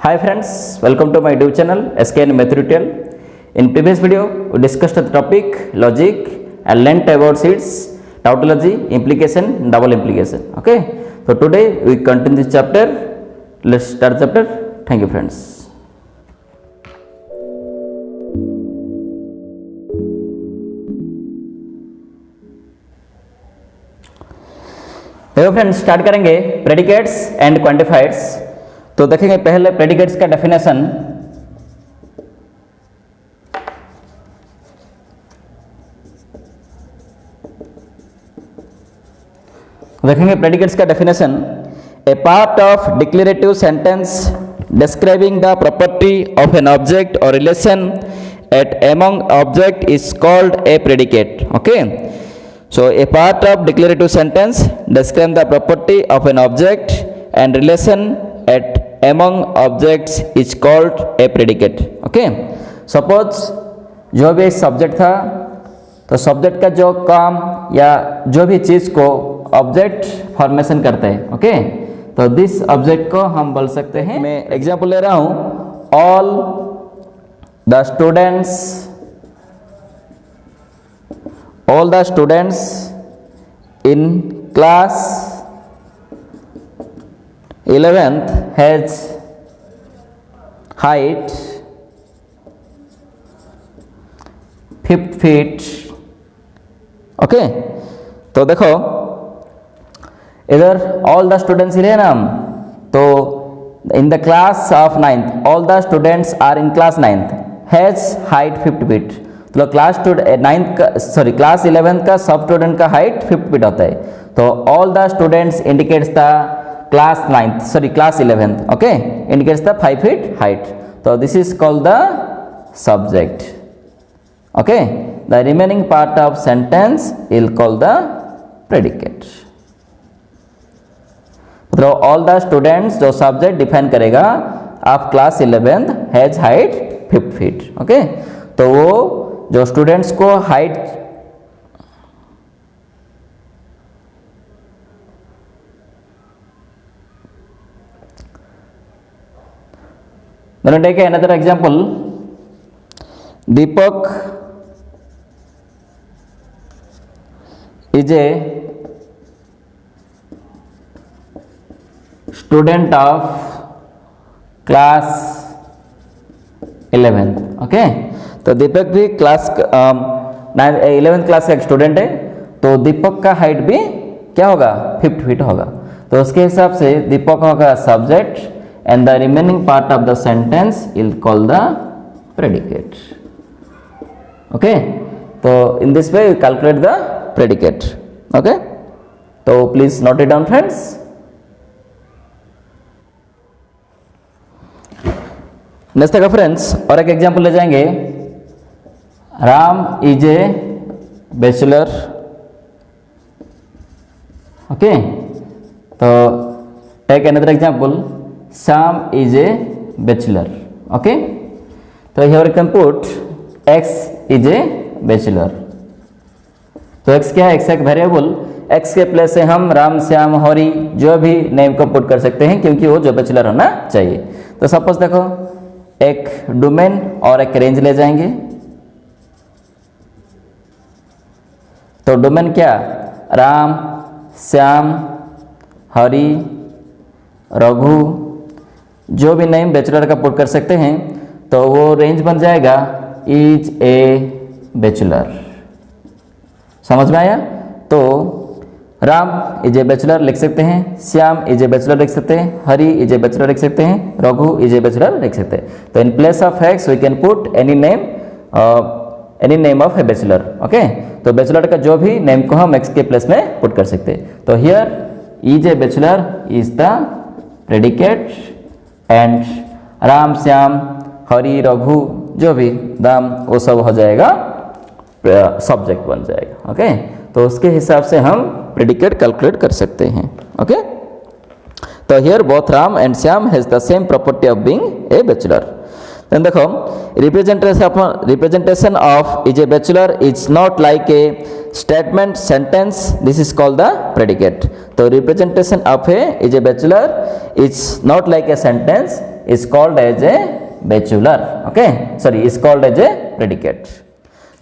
Hi friends, welcome to my YouTube channel SKN Mathurial. In previous video, we discussed the topic logic and learnt about its tautology, implication, double implication. Okay, so today we continue this chapter. Let's start the chapter. Thank you friends. देखो friends start करेंगे predicates and quantifiers. तो देखेंगे पहले predicates का definition. देखेंगे predicates का definition, a part of declarative sentence describing the property of an object और relation at among object is called a predicate. Okay, so a part of declarative sentence describes the property of an object and relation at among objects is called a predicate. Okay, suppose जो भी subject था तो subject का जो काम या जो भी चीज को ऑब्जेक्ट फॉर्मेशन करते हैं। ओके, तो दिस ऑब्जेक्ट को हम बोल सकते हैं, मैं एग्जांपल ले रहा हूं, all the students in class 11th has height 5 feet। Okay, तो देखो इधर ऑल द स्टूडेंट्स ही है ना, तो in the class of 9th all the students are in class 9th has height 50 feet. तो क्लास 11th का सब स्टूडेंट का हाइट 50 फीट होता है। तो all the students indicates the class 11th। Okay, indicates the 5 feet height. तो this is called the subject. Okay, the remaining part of sentence is called the predicate. मतलब all the students जो subject define करेगा of class 11th has height 50 feet. Okay, तो वो जो students को height take another example, Deepak is a student of class 11th। Okay, तो दीपक भी class 11th class का एक स्टूडेंट है, तो दीपक का हाइट भी क्या होगा 50 फीट होगा। तो उसके हिसाब से दीपक होगा subject and the remaining part of the sentence is called the predicate. Okay, तो in this way we calculate the predicate. Okay, तो please note it down friends. Next देखो फ्रेंड्स, और एक एग्जांपल ले जाएंगे, Ram is a bachelor. Okay, तो take another example, Shyam is a bachelor. Okay, तो here you can put X is a bachelor. तो X क्या है, एक्स एक वेरिएबल, एक्स के प्लेस से हम राम, श्याम, हरी जो भी नेम को पुट कर सकते हैं, क्योंकि वो जो बैचलर होना चाहिए। तो सपोज देखो एक डोमेन और एक रेंज ले जाएंगे। तो डोमेन क्या, राम, श्याम, हरि, रघु जो भी नेम बैचलर का पुट कर सकते हैं, तो वो रेंज बन जाएगा इज ए बैचलर। समझ में आया? तो राम इज ए बैचलर लिख सकते हैं, श्याम इज ए बैचलर लिख सकते हैं, हरि इज ए बैचलर लिख सकते हैं, रघु इज ए बैचलर लिख सकते हैं। तो in place of x we can put any name of a bachelor. Okay, तो बैचलर का जो भी नेम को हम एक्स के प्लेस में पुट कर सकते हैं। तो here is a bachelor is the predicate and Ram, Shyam, Hari, Raghu जो भी दाम वो सब हो जाएगा सब्जेक्ट बन जाएगा। ओके, तो उसके हिसाब से हम प्रेडिकेट कैलकुलेट कर सकते हैं। ओके, तो here both Ram and Shyam has the same property of being a bachelor. Then देखो representation of is a bachelor is not like a statement sentence, this is called the predicate. So representation of a is a bachelor, it's not like a sentence, is called as a bachelor. Okay, sorry, is called as a predicate.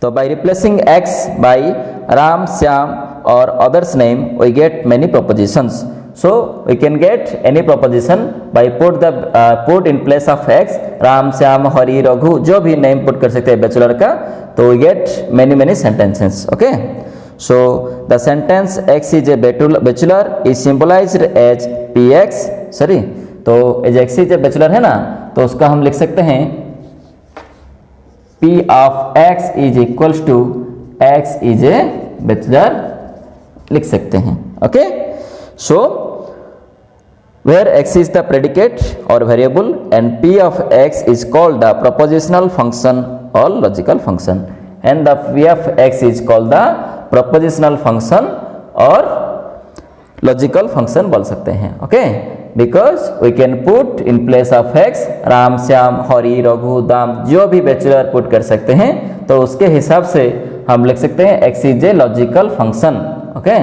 So by replacing X by Ram, Syam or others name, we get many propositions. So we can get any proposition by put in place of X Ram, Syam, Hari, Raghu, जो भी name put कर सकते हैं bachelor का, तो we get many sentences. Okay, so the sentence X is a bachelor is symbolized as PX. sorry, तो as X is a bachelor है ना, तो उसका हम लिख सकते हैं P of X is equals to X is a bachelor लिख सकते हैं. Okay, so where X is the predicate or variable and P of X is called the propositional function or logical function, and the P of X is called the propositional function or logical function बोल सकते हैं. Okay, because we can put in place of X Ram, Shyam, Hari, Raghu, दाम, जो भी bachelor put कर सकते हैं, तो उसके हिसाब से हम लिख सकते हैं X is a logical function. Okay,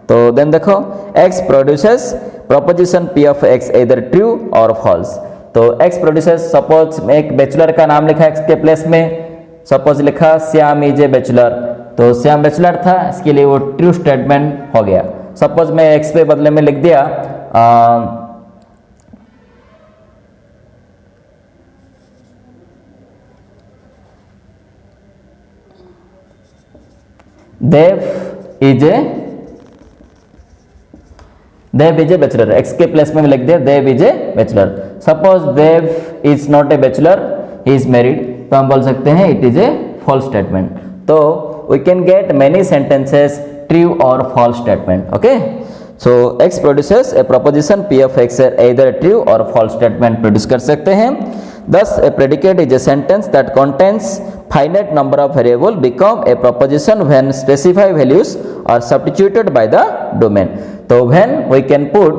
तो देन देखो X produces proposition P of X either true or false. तो X produces, सपोज एक बैचलर का नाम लिखा X के प्लेस में, सपोज लिखा श्याम इज ए बैचलर, तो श्याम बैचलर था, इसके लिए वो ट्रू स्टेटमेंट हो गया. सपोज मैं X पे बदले में लिख दिया Dev is a bachelor, X के प्लेस में लिख दिया Dev is a bachelor. Suppose Dev is not a bachelor, he is married, तो हम बोल सकते हैं it is a false statement. तो we can get many sentences true और false statement. Okay, so X produces a proposition P of X either true और false statement produce कर सकते हैं. Thus a predicate is a sentence that contains finite number of variables become a proposition when specified values are substituted by the domain. तो when we can put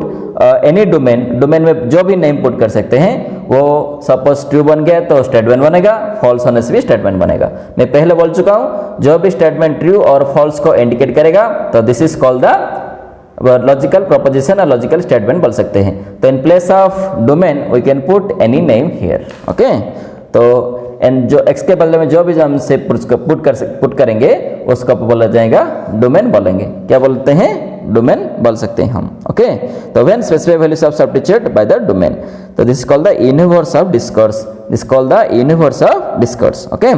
any domain में जो भी name put कर सकते हैं, वो suppose true बन गया तो स्टेटमेंट बनेगा, फॉल्स होने से भी स्टेटमेंट बनेगा. मैं पहले बोल चुका हूँ, जो भी स्टेटमेंट ट्रू और फॉल्स को इंडिकेट करेगा तो this is called the logical proposition और लॉजिकल स्टेटमेंट बोल सकते हैं. तो in place of domain we can put any name here. Okay, तो एंड जो X के बदले में जो भी हम से पुट करेंगे उसको बोला जाएगा डोमेन बोलेंगे. क्या बोलते हैं? डोमेन बोल सकते हैं हम. ओके, तो when specified values are substituted by the domain, तो this is called the universe of discourse. This called the universe of discourse. Okay,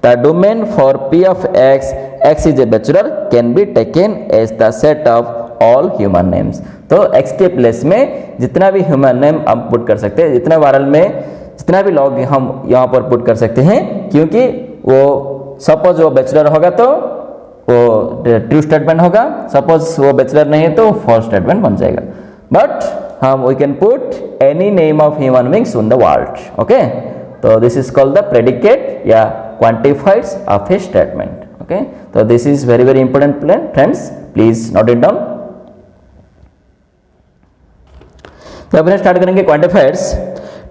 the domain for P of X is a bachelor can be taken as the set of all human names. तो X के place में जितना भी human name हम put कर सकते हैं, जितना वारल में जितना भी लॉग हम यहाँ पर पुट कर सकते हैं, क्योंकि वो सपोज वो बैचलर होगा तो वो ट्रू स्टेटमेंट होगा, सपोज वो बैचलर नहीं है तो फॉल्स स्टेटमेंट बन जाएगा. बट हम we can put any name of human beings in the world. Okay, तो this is called the predicate या quantifiers of a statement. Okay, तो this is very important friends, please note it down. तो अब start करेंगे quantifiers.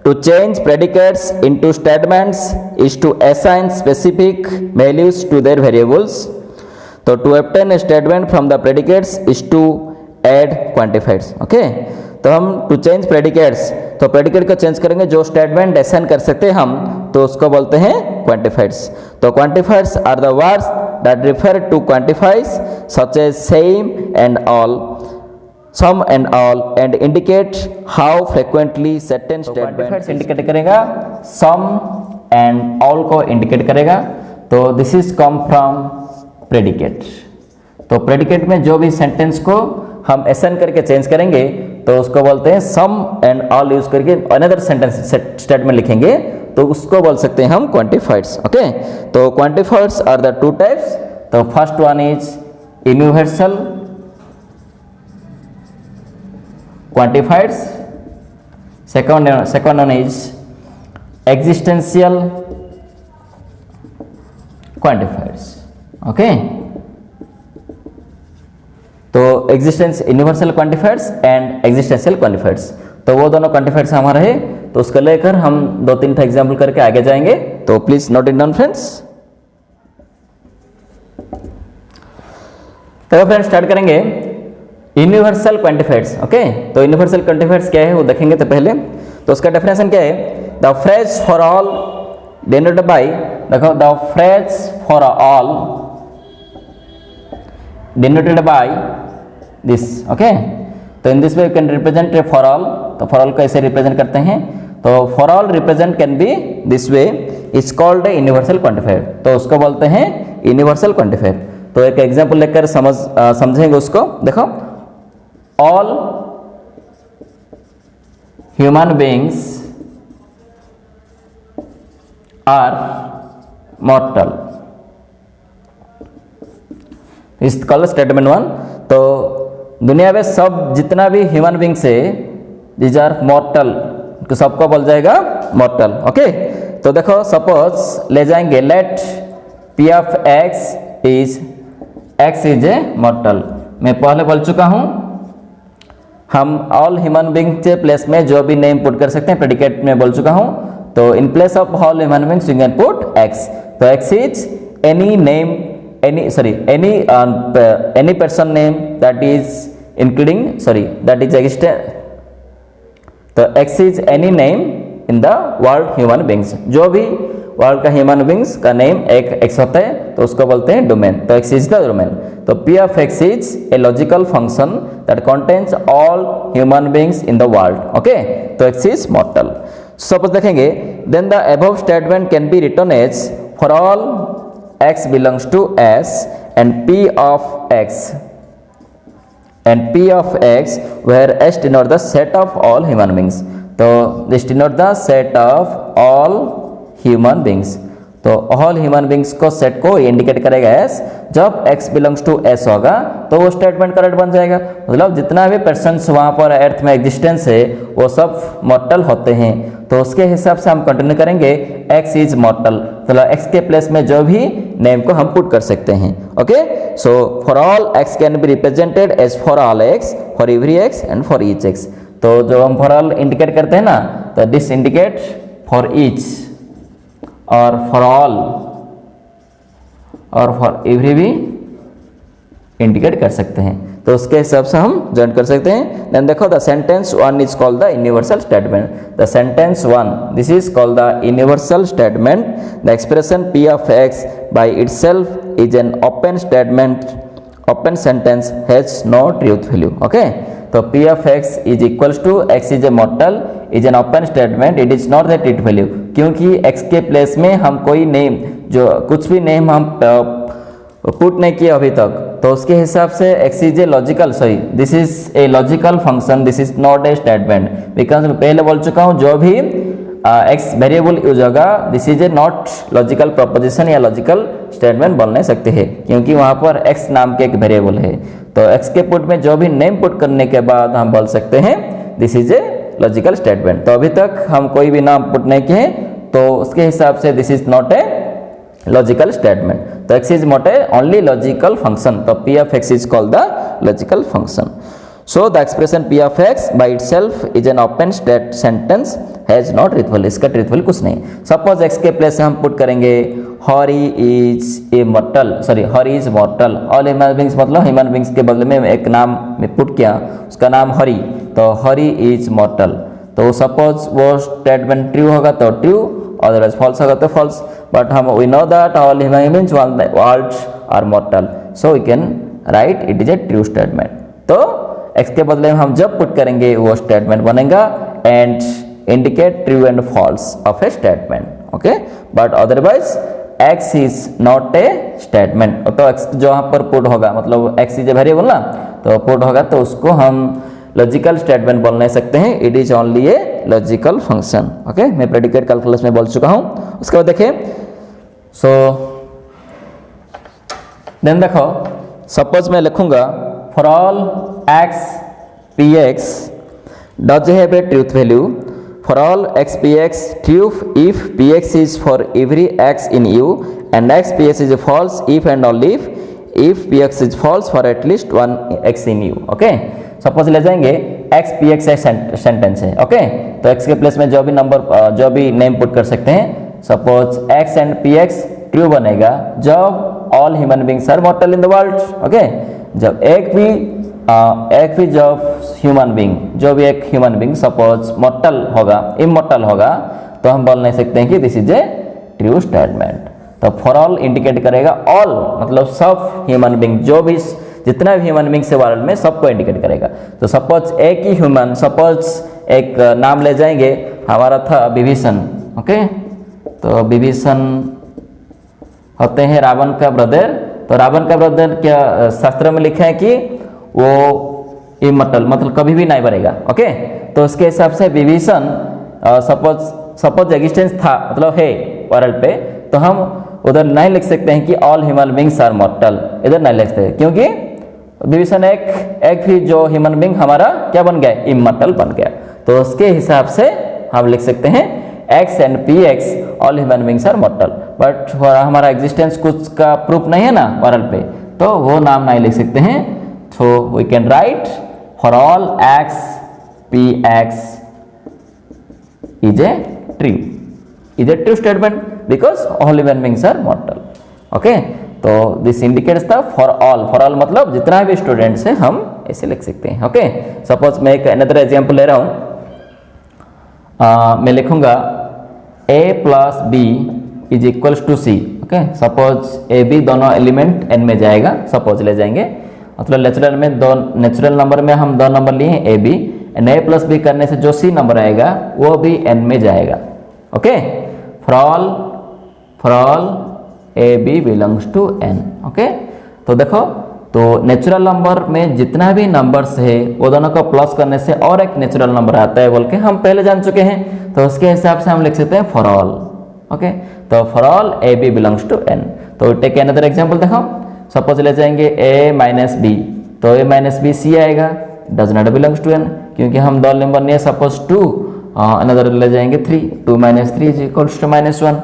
To change predicates into statements is to assign specific values to their variables. So to obtain a statement from the predicates is to add quantifiers. Okay, तो हम to change predicates, तो predicate को change करेंगे, जो statement assign कर सकते हैं हम, तो उसको बोलते हैं quantifiers. तो quantifiers are the words that refer to quantifies such as same and all, some and all, and indicate how frequently certain statements indicate करेगा, some and all को indicate करेगा. तो this is come from predicate. तो predicate में जो भी sentence को हम assign करके change करेंगे तो उसको बोलते हैं some and all यूज करके another sentence statement लिखेंगे तो उसको बोल सकते हैं हम quantifiers. Okay, तो quantifiers are the two types. तो first one is universal quantifiers, second one is existential quantifiers. Okay, तो existence universal quantifiers and existential quantifiers, तो वो दोनों quantifiers हमारा है, तो उसको लेकर हम 2-3 एग्जाम्पल करके आगे जाएंगे. तो please note it down friends. तो फ्रेंड्स स्टार्ट करेंगे यूनिवर्सल क्वांटिफायर्स. ओके, तो यूनिवर्सल क्वांटिफायर्स क्या है वो देखेंगे. तो पहले तो उसका डेफिनेशन क्या है? The phrase for all denoted by, देखो the phrase for all denoted by this, okay. तो in this way you can represent for all, तो फॉर ऑल को ऐसे रिप्रेजेंट करते हैं, तो for all represent can be this way, is called a universal quantifier, तो उसको बोलते हैं यूनिवर्सल क्वांटिफायर। तो एक एग्जांपल लेकर समझेंगे उसको। देखो, all human beings are mortal, is called statement 1। तो दुनिया में सब जितना भी ह्यूमन बीइंग्स है, दीज आर मॉर्टल, तो सबको बोल जाएगा मॉर्टल, ओके। तो देखो सपोज ले जाएंगे, let p of x is a mortal. मैं पहले बोल चुका हूं, हम ऑल ह्यूमन बीइंग के प्लेस में जो भी नेम पुट कर सकते हैं, प्रेडिकेट में बोल चुका हूं। तो in place of all human beings you can put X. तो X is any name, any person name that is including, that is existent। तो x is any name in the world human beings, जो भी world का human beings का name एक x होता है तो उसको बोलते हैं डोमेन। तो x इज द डोमेन। तो p of x is a logical function that contains all human beings in the world, okay. तो x इज मॉर्टल। सपोज देखेंगे, then the above statement can be written as for all x belongs to S and P of x where S denote the set of all human beings। तो this denote the set of all human beings। तो all human beings को set को indicate करेगा S। जब x belongs to S होगा तो वो statement correct बन जाएगा। मतलब जितना भी पर्सन्स वहाँ पर अर्थ में एग्जिस्टेंस है वो सब मॉर्टल होते हैं। तो उसके हिसाब से हम कंटिन्यू करेंगे, x इज मॉर्टल, तो x के प्लेस में जो भी नेम को हम पुट कर सकते हैं, okay. So for all x can be represented as for all x, for every x and for each x। तो जो हम फॉर ऑल इंडिकेट करते हैं ना, तो दिस इंडिकेट फॉर ईच और फॉर ऑल और फॉर एवरी भी इंडिकेट कर सकते हैं। तो उसके हिसाब से हम जॉइन कर सकते हैं। देन देखो, the sentence 1 is called the universal statement. The sentence 1 this is called the universal statement. The expression p of x by itself is an open statement, open sentence has no truth value, okay। तो p of x is equals to x is a mortal is an open statement, it is not the truth value, क्योंकि x के place में हम कोई name, जो कुछ भी name हम पुट नहीं किया अभी तक, तो उसके हिसाब से x is a logical, this is a logical function, this is not a statement. Because मैं पहले बोल चुका हूँ, जो भी x वेरिएबल यूज होगा, this is A not logical proposition या लॉजिकल स्टेटमेंट बोल नहीं सकते हैं, क्योंकि वहाँ पर x नाम के एक वेरिएबल है। तो x के पुट में जो भी नेम पुट करने के बाद हम बोल सकते हैं this is a logical statement. तो अभी तक हम कोई भी नाम पुट नहीं किए, तो उसके हिसाब से this is not a logical statement. तो x is not a only logical function, तो p of x is called the logical function। So the expression p of x by itself is an open sentence has no truth value, इसका truth value कुछ नहीं। Suppose x के place से हम put करेंगे Hari is a mortal, Hari is mortal. All human beings मतलब human beings के बदले में एक नाम में पुट किया, उसका नाम हरी, तो हरी इज मॉर्टल। तो सपोज वो स्टेटमेंट ट्रू होगा तो ट्रू, अदरवाइज फॉल्स होगा तो फॉल्स। बट हम we know that all human beings world are mortal, so we can write it is a true statement. तो x के बदले में हम जब पुट करेंगे वो स्टेटमेंट बनेगा and indicate true and false of a statement, okay. But otherwise x is not a statement. तो x जो यहाँ पर पुट होगा, मतलब x इज ए वेरिएबल ना, तो पुट होगा तो उसको हम लॉजिकल स्टेटमेंट बोल नहीं सकते हैं, it is only A logical function, okay. मैं प्रेडिकेट कैलकुलस में बोल चुका हूँ। उसके बाद देखें, सो देन देखो, सपोज मैं लिखूंगा for all x px does have a truth value, for all x px true if px is for every x in u and x px is false if and only if px is false for at least one x in u, okay। Suppose ले जाएंगे x px एक sentence है, okay. तो x के place में जो भी number, जो भी नेम पुट कर सकते हैं। Suppose x and px true बनेगा जब all human beings are mortal in the world, okay. जब एक भी एक्विज ऑफ ह्यूमन बींग, जो भी एक ह्यूमन बींग सपोज मॉर्टल होगा, इमॉर्टल होगा, तो हम बोल नहीं सकते हैं कि this is a true statement. तो फॉर ऑल इंडिकेट करेगा ऑल, मतलब सब ह्यूमन बींग, जो भी जितना भी ह्यूमन बींग से वर्ल्ड में सबको इंडिकेट करेगा। तो सपोज एक ही ह्यूमन, सपोज एक नाम ले जाएंगे, हमारा था विभीषण, ओके, तो विभीषण होते हैं रावण का ब्रदर। तो रावण का ब्रदर क्या शास्त्र में लिखा है कि वो इमॉर्टल, मतलब कभी भी नहीं मरेगा, ओके। तो उसके हिसाब से विभीषण सपोज एग्जिस्टेंस था, मतलब है वर्ल्ड पे, तो हम उधर नहीं लिख सकते हैं कि all human beings are mortal, इधर नहीं लिख सकते, क्योंकि विभीषण एक ही जो ह्यूमन बींग हमारा क्या बन गया, इमॉर्टल बन गया। तो उसके हिसाब से हम लिख सकते हैं x and p x all human beings are mortal. But हमारा एग्जिस्टेंस कुछ का प्रूफ नहीं है ना वर्ल्ड पे, तो वो नाम नहीं लिख सकते हैं। So we can write for all X P X is a true statement because all human beings are mortal, okay. तो this indicates the for all मतलब जितना भी स्टूडेंट्स हैं हम ऐसे लिख सकते हैं, ओके। सपोज मैं एक अनदर एग्जांपल ले रहा हूँ, मैं लिखूंगा a plus b is equals to c, okay. Suppose a b दोनों एलिमेंट n में जाएगा, सपोज ले जाएंगे, मतलब नेचुरल में दो नेचुरल नंबर में हम दो नंबर लिए हैं a b, and a plus b करने से जो c नंबर आएगा वो भी n में जाएगा, okay. For all a b belongs to n, okay. तो देखो, तो नेचुरल नंबर में जितना भी नंबर्स है वो दोनों को प्लस करने से और एक नेचुरल नंबर आता है बोल के हम पहले जान चुके हैं। तो उसके हिसाब से हम लिख सकते हैं फॉर ऑल, ओके। तो for all a b belongs to n. तो टेक अनदर एग्जांपल देखो, सपोज ले जाएंगे ए माइनस बी, तो ए माइनस बी सी आएगा, does not belongs to n, क्योंकि हम दो नंबर नहीं है। सपोज 2 अनदर ले जाएंगे 3, 2 माइनस 3 इज इक्वल्स टू -1,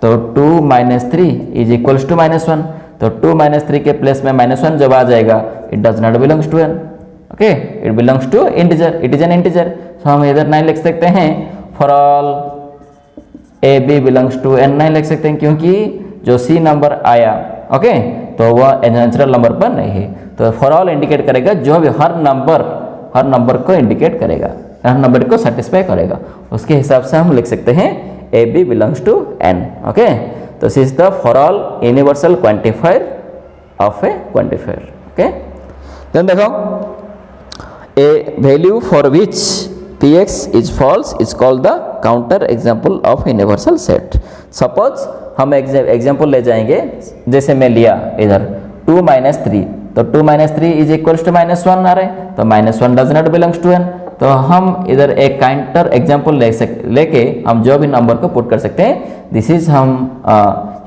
तो 2 माइनस 3 इज इक्वल्स टू -1, तो 2 माइनस 3 के प्लेस में -1 जब आ जाएगा, it does not belongs to N, okay, it belongs to integer, it is an integer. So हम इधर नहीं लिख सकते हैं for all a b belongs to N, नहीं लिख सकते हैं, क्योंकि जो सी नंबर आया, ओके, तो वह नेचुरल नंबर पर नहीं है। तो फॉर ऑल इंडिकेट करेगा जो भी हर नंबर को इंडिकेट करेगा, हर नंबर को सेटिस्फाई करेगा, उसके हिसाब से हम लिख सकते हैं a b belongs to N, okay. तो this is the for all universal quantifier of a quantifier, okay. Then देखो, a value for which px is false is called the counter example of universal set। Suppose हम example ले जाएंगे, जैसे मैं लिया इधर 2 minus 3, तो 2 माइनस 3 इज इक्वल्स टू -1 आ रहे, तो -1 does not belongs to n. तो हम इधर एक काउंटर एग्जाम्पल लेके हम जो भी नंबर को पुट कर सकते हैं, दिस इज हम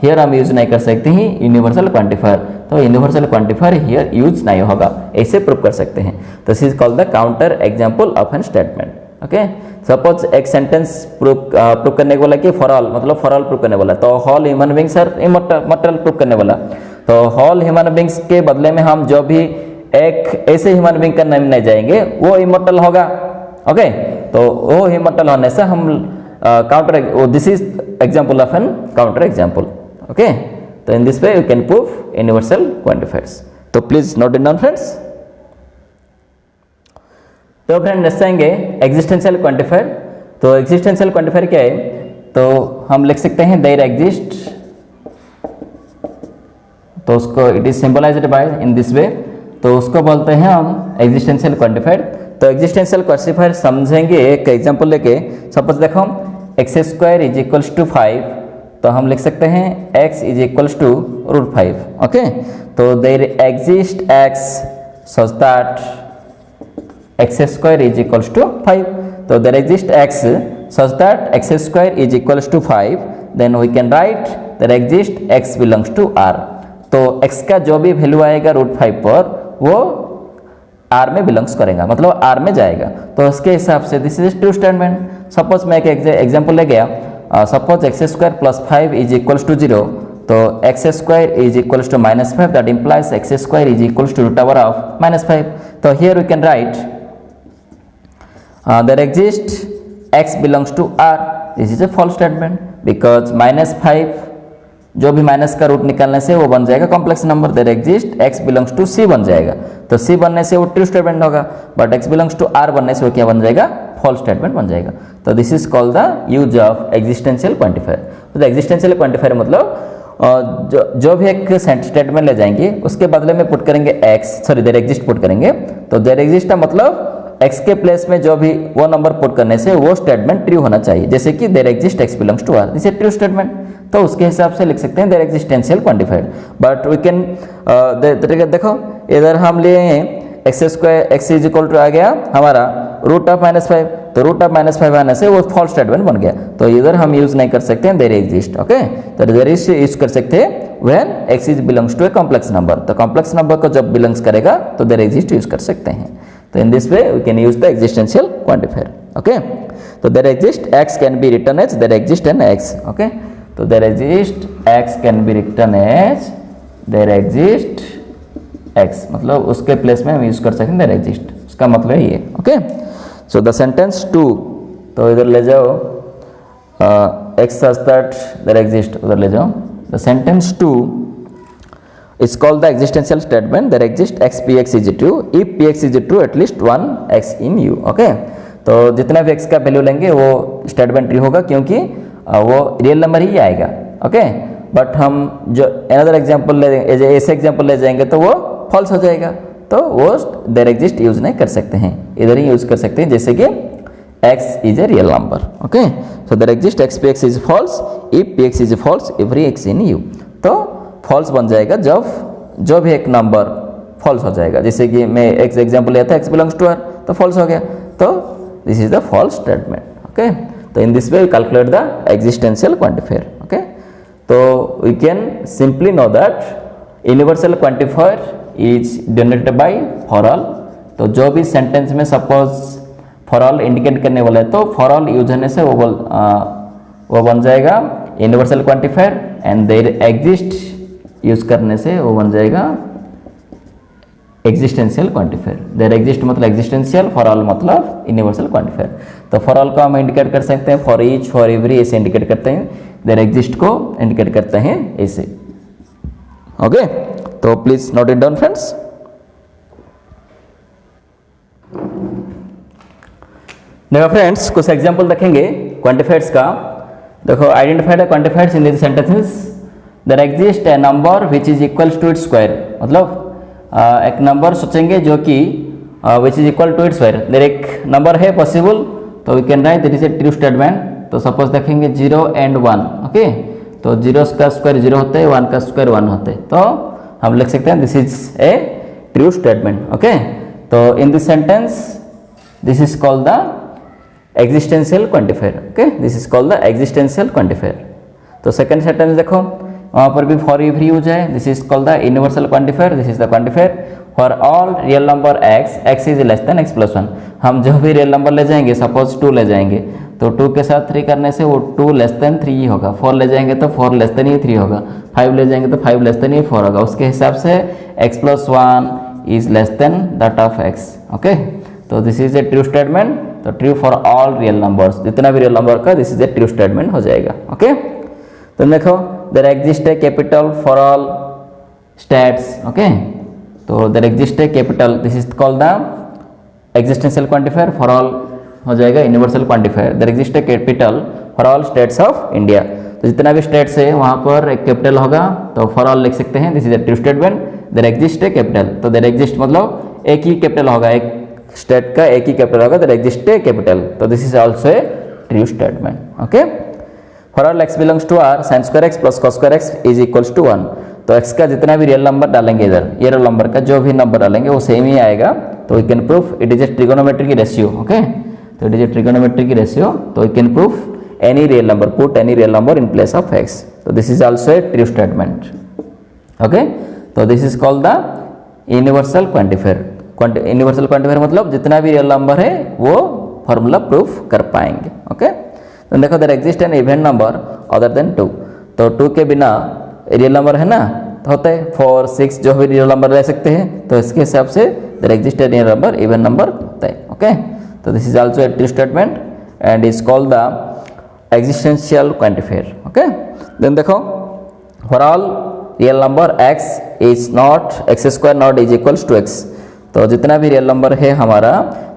हियर हम यूज नहीं कर सकते हैं यूनिवर्सल क्वांटिफायर, तो यूनिवर्सल क्वांटिफायर हियर यूज नहीं होगा, ऐसे प्रूव कर सकते हैं। तो this is called the counter example of an statement, okay. Suppose एक सेंटेंस प्रूव करने वाला कि फॉर ऑल, मतलब फॉर ऑल प्रूव करने वाला, तो all human beings are immortal prove करने वाला, तो ऑल ह्यूमन बींग्स के बदले में हम जो भी एक ऐसे ह्यूमन बींग का नाम नहीं जाएंगे वो इमॉर्टल होगा, ओके। तो वो इमॉर्टल होने से हम counter, this is example of an counter example, okay. तो in this way you can prove universal quantifiers. तो please note it down friends. तो फ्रेंड नेक्स्ट आएंगे एग्जिस्टेंशियल क्वांटिफायर। तो एग्जिस्टेंशियल क्वांटिफायर क्या है, तो हम लिख सकते हैं देयर एग्जिस्ट, तो उसको it is symbolized by in this way, तो उसको बोलते हैं हम एग्जिस्टेंशियल क्वांटिफायर। तो एग्जिस्टेंशियल क्वांटिफायर समझेंगे एक एग्जांपल लेके। सपोज देखो x² इज इक्वल्स टू 5, तो हम लिख सकते हैं x is equals to √5, okay. तो there exist x such that x² is equals to 5, तो there exists x such that x² is equals to 5, then we can write there exists x belongs to r। तो x का जो भी value आएगा √5 पर वो r में belongs करेगा, मतलब r में जाएगा। तो उसके हिसाब से this is true statement. Suppose मैं एक एग्जांपल ले गया, suppose x² + 5 is equals to 0, तो x² is equals to -5, that implies x² is equals to √5। तो here we can write there exists x belongs to r, this is a false statement because -5 जो भी minus का root निकालने से वो बन जाएगा complex number. There exist x belongs to c बन जाएगा, तो c बनने से वो ट्रू स्टेटमेंट होगा, but x belongs to r बनने से वो क्या बन जाएगा, फॉल्स स्टेटमेंट बन जाएगा। तो this is called the use of existential quantifier. तो एग्जिस्टेंशियल क्वांटिफायर मतलब जो भी एक स्टेटमेंट ले जाएंगे उसके बदले में पुट करेंगे देयर एग्जिस्ट पुट करेंगे, तो देयर एग्जिस्ट का मतलब x के प्लेस में जो भी वो नंबर पुट करने से वो स्टेटमेंट ट्रू होना चाहिए। जैसे कि there exist x belongs to r, this is true statement, तो उसके हिसाब से लिख सकते हैं there existential quantified. But we can देखो इधर हम लिए x square, x is equal to आ गया हमारा रूट ऑफ -5, तो रूट ऑफ -5 आने से वो फॉल्स स्टेटमेंट बन गया, तो इधर हम यूज नहीं कर सकते हैं देयर एग्जिस्ट। ओके, तो देयर एग्जिस्ट यूज कर सकते हैं when x is belongs to a complex number, तो कॉम्प्लेक्स नंबर को जब बिलोंग्स करेगा तो देयर एग्जिस्ट यूज कर सकते हैं। तो in this way we can use the existential quantifier. Okay, तो there exist x can be written as there exist an x। Okay, तो there exist x can be written as there exist x, मतलब उसके place में हम use कर सकते हैं there exist, उसका मतलब ये। ओके, सो द सेंटेंस 2, तो इधर ले जाओ x such that there exist, उधर ले जाओ। The sentence 2 is called the existential statement there exists x px is true if px is true at least one x in u। Okay, तो जितना भी x का वैल्यू लेंगे वो statement true होगा क्योंकि वो रियल नंबर ही आएगा। ओके, बट हम जो अनदर एग्जांपल ले ऐसे एग्जांपल ले जाएंगे तो वो फॉल्स हो जाएगा, तो वो देयर एग्जिस्ट यूज नहीं कर सकते हैं, इधर ही यूज कर सकते हैं जैसे कि x is a real number. Okay, so there exist x px is false if px is false every x in u, तो फॉल्स बन जाएगा जब जो भी एक नंबर फॉल्स हो जाएगा, जैसे कि मैं एक एग्जांपल लिया था x बिलोंग्स टू r, तो फॉल्स हो गया, तो this is the false statement. Okay, तो in this way we calculate the existential quantifier. Okay, तो we can simply know that universal quantifier is denoted by for all, तो जो भी sentence में सपोज फॉर ऑल इंडिकेट करने वाला है तो फॉर ऑल यूज होने से वो बन जाएगा universal quantifier, and there exist use करने से वो बन जाएगा एग्जिस्टेंशियल क्वांटिफायर। देयर एग्जिस्ट मतलब एग्जिस्टेंशियल, फॉर ऑल मतलब यूनिवर्सल क्वांटिफायर। तो फॉर ऑल को हम इंडिकेट कर सकते हैं फॉर ईच, फॉर एवरी ऐसे इंडिकेट करते हैं, देयर एग्जिस्ट को इंडिकेट करते हैं ऐसे। ओके, तो please note it down friends. देखो फ्रेंड्स, कुछ एग्जांपल देखेंगे क्वांटिफायर्स का। देखो, identified quantifiers in this sentences there exist a number which is equal to its square, मतलब एक नंबर सोचेंगे जो कि which is equal to its square. There एक नंबर है पॉसिबल, तो we can write that is a true statement. तो suppose देखेंगे 0 एंड 1। ओके, तो 0 का स्क्वायर 0 होते हैं, 1 का स्क्वायर 1 होते हैं, तो हम लिख सकते हैं this is a true statement. Okay, तो in this sentence this is called the existential quantifier. Okay, this is called the existential quantifier. तो सेकंड सेंटेंस देखो, वहाँ पर भी फॉर एवरी यूज है, this is called the universal quantifier. This is the quantifier for all real number x is less than x+1। हम जो भी real number ले जाएंगे, सपोज 2 ले जाएंगे, तो 2 के साथ 3 करने से वो 2 लेस देन 3 ही होगा। 4 ले जाएंगे तो 4 लेस देन ही 3 होगा। 5 ले जाएंगे तो 5 लेस देन ही 4 होगा। उसके हिसाब से x+1 is less than that of x। Okay, तो this is a true statement, तो true for all real numbers, जितना भी रियल नंबर का this is a true statement हो जाएगा। ओके, तो देखो there exist a capital for all states. Okay, तो there exist a capital, this is called the existential quantifier, for all हो जाएगा universal quantifier. There exist a capital for all states of India, तो जितना भी states है वहाँ पर एक कैपिटल होगा, तो फॉर ऑल लिख सकते हैं this is a true statement. There exist a capital, तो देयर एग्जिस्ट मतलब एक ही कैपिटल होगा, एक स्टेट का एक ही कैपिटल होगा, देयर एग्जिस्ट ए कैपिटल, तो this is also a true statement. Okay, for all x belongs to r sin square x plus cos square x is equals to 1, तो x का जितना भी रियल नंबर डालेंगे इधर, ये real number का जो भी नंबर डालेंगे वो सेम ही आएगा, तो we can proof it is a trigonometric ratio. Okay, तो it is a trigonometric ratio, तो we can proof any real number, put any real number in place of x, तो this is also a true statement. Okay, तो this is called the universal quantifier. Universal quantifier मतलब जितना भी real number है वो formula proof कर पाएंगे। Okay, तो देखो there exist an even number other than 2, तो 2 के बिना रियल नंबर है ना, तो होता है 4, 6 जो भी रियल नंबर ले सकते हैं, तो इसके हिसाब से there exist an real number even number होता है। ओके, तो this is also a true statement and is called the existential quantifier. Okay, then देखो for all real number x is not x square not is equals to x, तो जितना भी real number है हमारा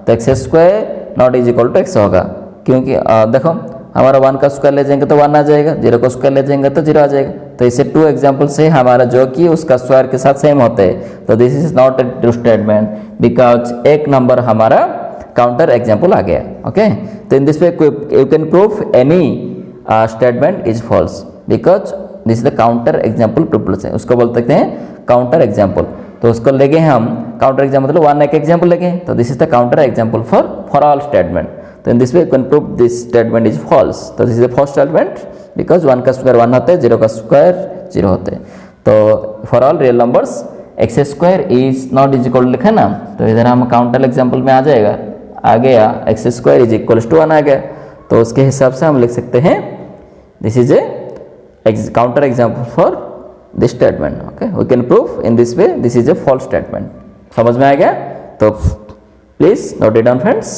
तो x square not is equal to x होगा, क्योंकि देखो हमारा 1 का स्क्वायर ले जाएंगे तो 1 आ जाएगा, 0 का स्क्वायर ले जाएंगे तो 0 आ जाएगा। तो इसे 2 एग्जाम्पल्स है हमारा जो कि उसका स्क्वायर के साथ सेम होते हैं, तो this is not a true statement because एक नंबर हमारा काउंटर एग्जाम्पल आ गया। ओके, तो in this way you can prove any statement is false because this is the counter example proof है, उसको बोल सकते हैं काउंटर एग्जाम्पल। तो उसको लेके हम काउंटर एग्जाम्पल मतलब 1 एक एग्जाम्पल लेके, तो this is the counter example for all statement. तो in this way you can prove this statement is false. तो this is the first statement because 1 का स्क्वायर 1 होता है, 0 का स्क्वायर 0 होते हैं। तो for all real numbers x square is not is equal लिखा ना, तो इधर हम काउंटर एग्जाम्पल में आ जाएगा, आ गया x square is equal to 1 आ गया, तो उसके हिसाब से हम लिख सकते हैं this is a counter example for this statement. Okay, we can prove in this way this is a false statement. समझ में आ गया? तो please note it down friends.